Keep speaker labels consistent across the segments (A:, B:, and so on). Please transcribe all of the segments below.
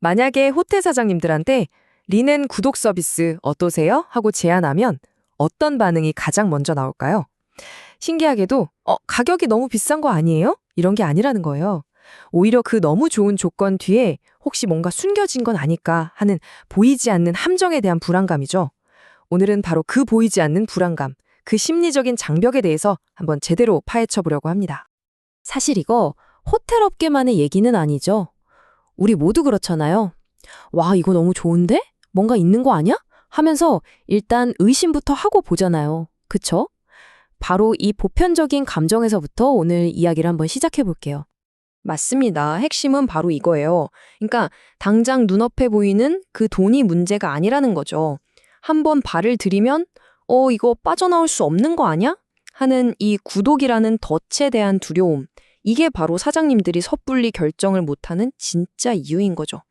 A: 만약에 호텔 사장님들한테 리넨 구독 서비스 어떠세요? 하고 제안하면 어떤 반응이 가장 먼저 나올까요? 신기하게도 가격이 너무 비싼 거 아니에요? 이런 게 아니라는 거예요. 오히려 그 너무 좋은 조건 뒤에 혹시 뭔가 숨겨진 건 아닐까 하는 보이지 않는 함정에 대한 불안감이죠. 오늘은 바로 그 보이지 않는 불안감, 그 심리적인 장벽에 대해서 한번 제대로 파헤쳐 보려고 합니다.
B: 사실 이거 호텔 업계만의 얘기는 아니죠. 우리 모두 그렇잖아요. 와, 이거 너무 좋은데? 뭔가 있는 거 아니야? 하면서 일단 의심부터 하고 보잖아요. 그쵸? 바로 이 보편적인 감정에서부터 오늘 이야기를 한번 시작해 볼게요.
A: 맞습니다. 핵심은 바로 이거예요. 그러니까 당장 눈앞에 보이는 그 돈이 문제가 아니라는 거죠. 한번 발을 들이면 이거 빠져나올 수 없는 거 아니야? 하는 이 구독이라는 덫에 대한 두려움. 이게 바로 사장님들이 섣불리 결정을 못하는 진짜 이유인 거죠.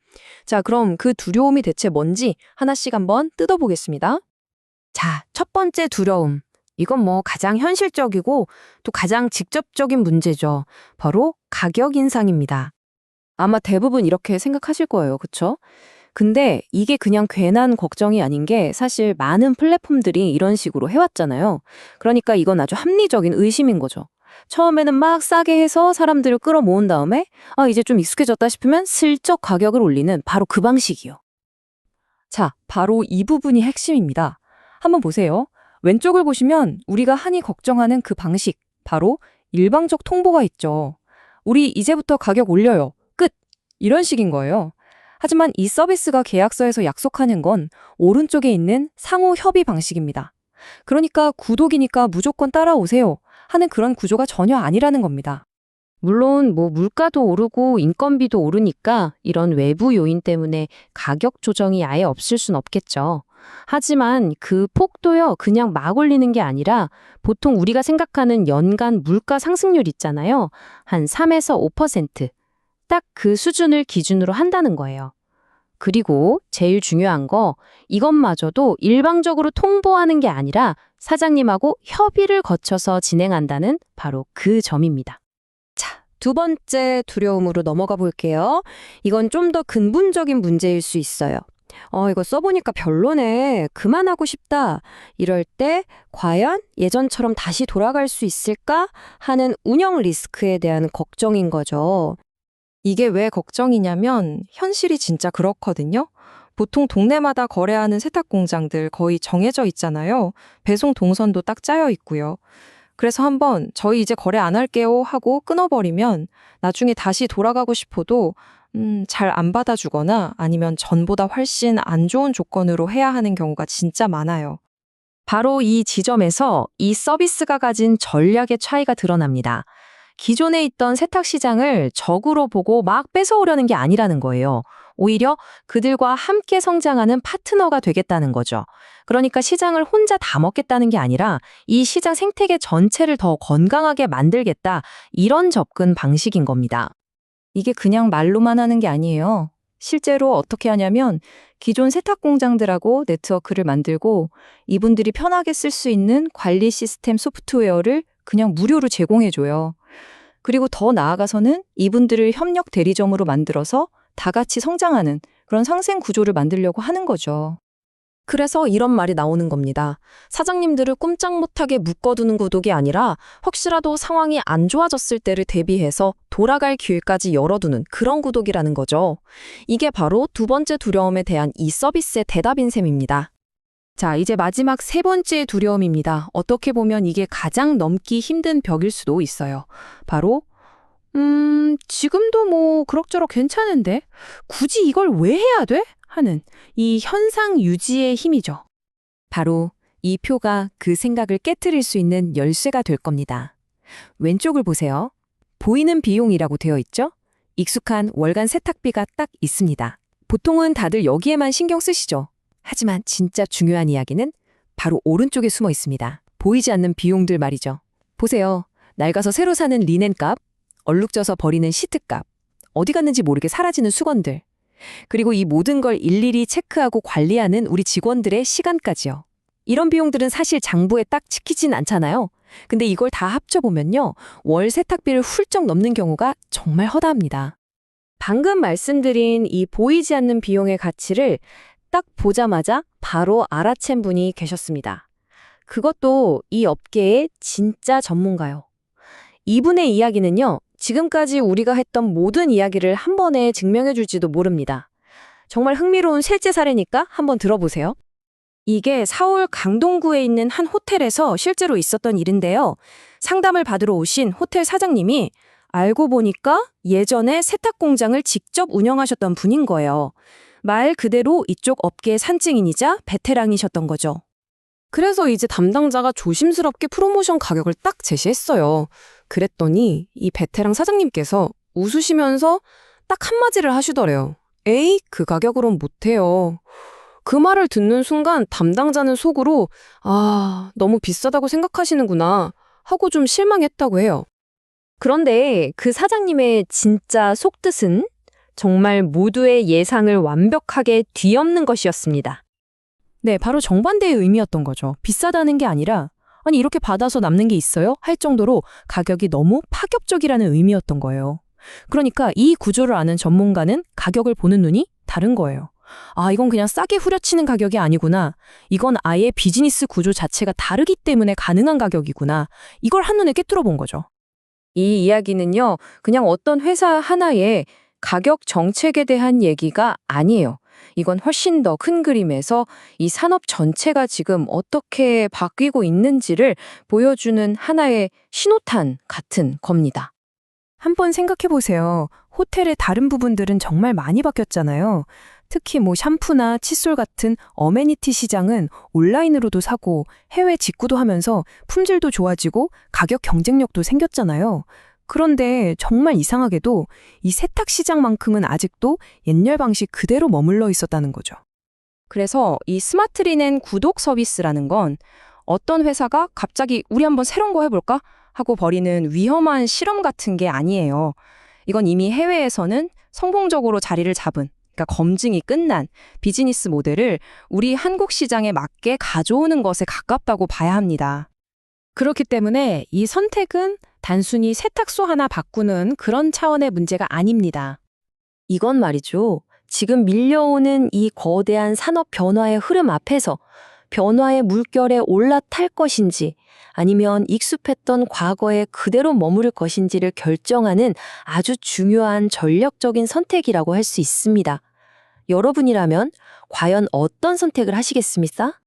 A: 자, 그럼 그 두려움이 대체 뭔지 하나씩 한번 뜯어보겠습니다.
B: 자, 첫 번째 두려움. 이건 뭐 가장 현실적이고 또 가장 직접적인 문제죠. 바로 가격 인상입니다. 아마 대부분 이렇게 생각하실 거예요. 그쵸? 근데 이게 그냥 괜한 걱정이 아닌 게 사실 많은 플랫폼들이 이런 식으로 해왔잖아요. 그러니까 이건 아주 합리적인 의심인 거죠. 처음에는 막 싸게 해서 사람들을 끌어모은 다음에 이제 좀 익숙해졌다 싶으면 슬쩍 가격을 올리는 바로 그 방식이요.
A: 자, 바로 이 부분이 핵심입니다. 한번 보세요. 왼쪽을 보시면 우리가 흔히 걱정하는 그 방식, 바로 일방적 통보가 있죠. 우리 이제부터 가격 올려요. 끝! 이런 식인 거예요. 하지만 이 서비스가 계약서에서 약속하는 건 오른쪽에 있는 상호 협의 방식입니다. 그러니까 구독이니까 무조건 따라오세요 하는 그런 구조가 전혀 아니라는 겁니다.
B: 물론 뭐 물가도 오르고 인건비도 오르니까 이런 외부 요인 때문에 가격 조정이 아예 없을 순 없겠죠. 하지만 그 폭도요, 그냥 막 올리는 게 아니라 보통 우리가 생각하는 연간 물가 상승률 있잖아요. 한 3에서 5%. 딱 그 수준을 기준으로 한다는 거예요. 그리고 제일 중요한 거, 이것마저도 일방적으로 통보하는 게 아니라 사장님하고 협의를 거쳐서 진행한다는 바로 그 점입니다. 두 번째 두려움으로 넘어가 볼게요. 이건 좀 더 근본적인 문제일 수 있어요. 이거 써보니까 별로네. 그만하고 싶다. 이럴 때 과연 예전처럼 다시 돌아갈 수 있을까 하는 운영 리스크에 대한 걱정인 거죠.
A: 이게 왜 걱정이냐면 현실이 진짜 그렇거든요. 보통 동네마다 거래하는 세탁 공장들 거의 정해져 있잖아요. 배송 동선도 딱 짜여 있고요. 그래서 한번 저희 이제 거래 안 할게요 하고 끊어버리면 나중에 다시 돌아가고 싶어도 잘 안 받아주거나 아니면 전보다 훨씬 안 좋은 조건으로 해야 하는 경우가 진짜 많아요.
B: 바로 이 지점에서 이 서비스가 가진 전략의 차이가 드러납니다. 기존에 있던 세탁 시장을 적으로 보고 막 뺏어오려는 게 아니라는 거예요. 오히려 그들과 함께 성장하는 파트너가 되겠다는 거죠. 그러니까 시장을 혼자 다 먹겠다는 게 아니라 이 시장 생태계 전체를 더 건강하게 만들겠다. 이런 접근 방식인 겁니다.
A: 이게 그냥 말로만 하는 게 아니에요. 실제로 어떻게 하냐면 기존 세탁 공장들하고 네트워크를 만들고 이분들이 편하게 쓸 수 있는 관리 시스템 소프트웨어를 그냥 무료로 제공해줘요. 그리고 더 나아가서는 이분들을 협력 대리점으로 만들어서 다 같이 성장하는 그런 상생 구조를 만들려고 하는 거죠.
B: 그래서 이런 말이 나오는 겁니다. 사장님들을 꼼짝 못하게 묶어두는 구독이 아니라 혹시라도 상황이 안 좋아졌을 때를 대비해서 돌아갈 길까지 열어두는 그런 구독이라는 거죠. 이게 바로 두 번째 두려움에 대한 이 서비스의 대답인 셈입니다. 자, 이제 마지막 세 번째 두려움입니다. 어떻게 보면 이게 가장 넘기 힘든 벽일 수도 있어요. 바로 지금도 뭐 그럭저럭 괜찮은데 굳이 이걸 왜 해야 돼? 하는 이 현상 유지의 힘이죠. 바로 이 표가 그 생각을 깨트릴 수 있는 열쇠가 될 겁니다. 왼쪽을 보세요. 보이는 비용이라고 되어 있죠? 익숙한 월간 세탁비가 딱 있습니다. 보통은 다들 여기에만 신경 쓰시죠. 하지만 진짜 중요한 이야기는 바로 오른쪽에 숨어 있습니다. 보이지 않는 비용들 말이죠. 보세요. 낡아서 새로 사는 리넨 값, 얼룩져서 버리는 시트 값, 어디 갔는지 모르게 사라지는 수건들, 그리고 이 모든 걸 일일이 체크하고 관리하는 우리 직원들의 시간까지요. 이런 비용들은 사실 장부에 딱 찍히진 않잖아요. 근데 이걸 다 합쳐보면요, 월 세탁비를 훌쩍 넘는 경우가 정말 허다합니다. 방금 말씀드린 이 보이지 않는 비용의 가치를 딱 보자마자 바로 알아챈 분이 계셨습니다. 그것도 이 업계의 진짜 전문가요. 이분의 이야기는요, 지금까지 우리가 했던 모든 이야기를 한 번에 증명해 줄지도 모릅니다. 정말 흥미로운 실제 사례니까 한번 들어보세요. 이게 서울 강동구에 있는 한 호텔에서 실제로 있었던 일인데요. 상담을 받으러 오신 호텔 사장님이 알고 보니까 예전에 세탁 공장을 직접 운영하셨던 분인 거예요. 말 그대로 이쪽 업계의 산증인이자 베테랑이셨던 거죠. 그래서 이제 담당자가 조심스럽게 프로모션 가격을 딱 제시했어요. 그랬더니 이 베테랑 사장님께서 웃으시면서 딱 한마디를 하시더래요. 에이, 그 가격으론 못해요. 그 말을 듣는 순간 담당자는 속으로 너무 비싸다고 생각하시는구나 하고 좀 실망했다고 해요. 그런데 그 사장님의 진짜 속뜻은 정말 모두의 예상을 완벽하게 뒤엎는 것이었습니다. 네, 바로 정반대의 의미였던 거죠. 비싸다는 게 아니라 아니 이렇게 받아서 남는 게 있어요? 할 정도로 가격이 너무 파격적이라는 의미였던 거예요. 그러니까 이 구조를 아는 전문가는 가격을 보는 눈이 다른 거예요. 이건 그냥 싸게 후려치는 가격이 아니구나. 이건 아예 비즈니스 구조 자체가 다르기 때문에 가능한 가격이구나. 이걸 한눈에 꿰뚫어 본 거죠. 이 이야기는요, 그냥 어떤 회사 하나의 가격 정책에 대한 얘기가 아니에요. 이건 훨씬 더 큰 그림에서 이 산업 전체가 지금 어떻게 바뀌고 있는지를 보여주는 하나의 신호탄 같은 겁니다. 한번 생각해 보세요. 호텔의 다른 부분들은 정말 많이 바뀌었잖아요. 특히 샴푸나 칫솔 같은 어메니티 시장은 온라인으로도 사고 해외 직구도 하면서 품질도 좋아지고 가격 경쟁력도 생겼잖아요. 그런데 정말 이상하게도 이 세탁 시장만큼은 아직도 옛날 방식 그대로 머물러 있었다는 거죠. 그래서 이 스마트 리넨 구독 서비스라는 건 어떤 회사가 갑자기 우리 한번 새로운 거 해볼까? 하고 벌이는 위험한 실험 같은 게 아니에요. 이건 이미 해외에서는 성공적으로 자리를 잡은, 그러니까 검증이 끝난 비즈니스 모델을 우리 한국 시장에 맞게 가져오는 것에 가깝다고 봐야 합니다. 그렇기 때문에 이 선택은 단순히 세탁소 하나 바꾸는 그런 차원의 문제가 아닙니다. 이건 말이죠. 지금 밀려오는 이 거대한 산업 변화의 흐름 앞에서 변화의 물결에 올라탈 것인지 아니면 익숙했던 과거에 그대로 머무를 것인지를 결정하는 아주 중요한 전략적인 선택이라고 할 수 있습니다. 여러분이라면 과연 어떤 선택을 하시겠습니까?